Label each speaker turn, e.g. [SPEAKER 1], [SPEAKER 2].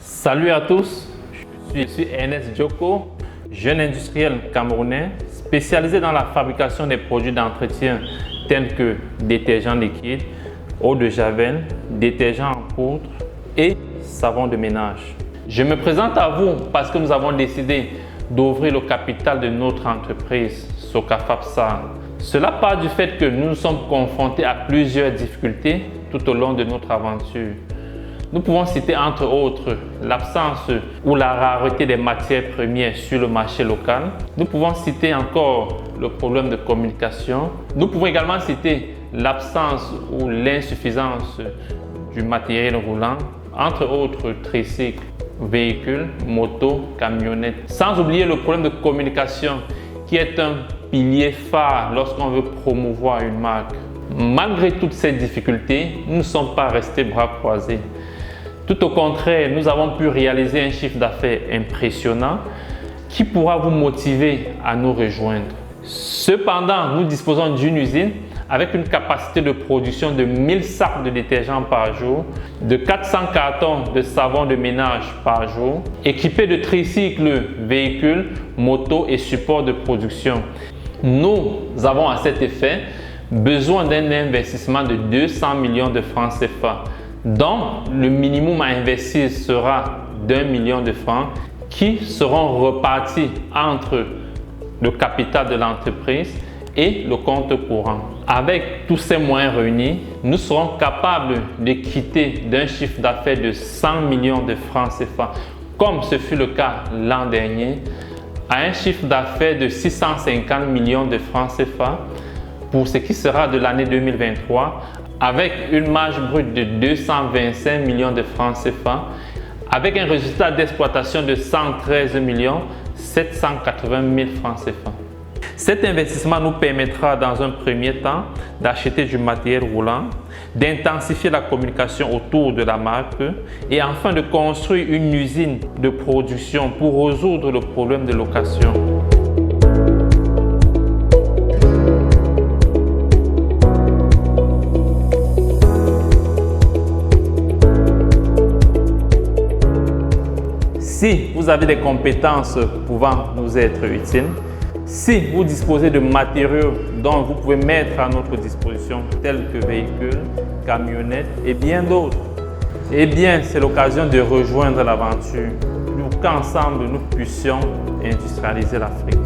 [SPEAKER 1] Salut à tous, je suis Ernest Dioko, jeune industriel camerounais spécialisé dans la fabrication des produits d'entretien tels que détergents liquides, eau de javel, détergents en poudre et savon de ménage. Je me présente à vous parce que nous avons décidé d'ouvrir le capital de notre entreprise, Socafabsa. Cela part du fait que nous nous sommes confrontés à plusieurs difficultés tout au long de notre aventure. Nous pouvons citer entre autres l'absence ou la rareté des matières premières sur le marché local. Nous pouvons citer encore le problème de communication. Nous pouvons également citer l'absence ou l'insuffisance du matériel roulant, entre autres tricycles, véhicules, motos, camionnettes. Sans oublier le problème de communication qui est un pilier phare lorsqu'on veut promouvoir une marque. Malgré toutes ces difficultés, nous ne sommes pas restés bras croisés. Tout au contraire, nous avons pu réaliser un chiffre d'affaires impressionnant qui pourra vous motiver à nous rejoindre. Cependant, nous disposons d'une usine avec une capacité de production de 1000 sacs de détergents par jour, de 400 cartons de savon de ménage par jour, équipés de tricycles, véhicules, motos et supports de production. Nous avons à cet effet besoin d'un investissement de 200 millions de francs CFA. Donc, le minimum à investir sera d'1 million de francs qui seront repartis entre le capital de l'entreprise et le compte courant. Avec tous ces moyens réunis, nous serons capables de quitter d'un chiffre d'affaires de 100 millions de francs CFA, comme ce fut le cas l'an dernier, à un chiffre d'affaires de 650 millions de francs CFA pour ce qui sera de l'année 2023, avec une marge brute de 225 millions de francs CFA, avec un résultat d'exploitation de 113 780 000 francs CFA. Cet investissement nous permettra dans un premier temps d'acheter du matériel roulant, d'intensifier la communication autour de la marque et enfin de construire une usine de production pour résoudre le problème de location. Si vous avez des compétences pouvant nous être utiles, si vous disposez de matériaux dont vous pouvez mettre à notre disposition, tels que véhicules, camionnettes et bien d'autres, eh bien, c'est l'occasion de rejoindre l'aventure pour qu'ensemble nous puissions industrialiser l'Afrique.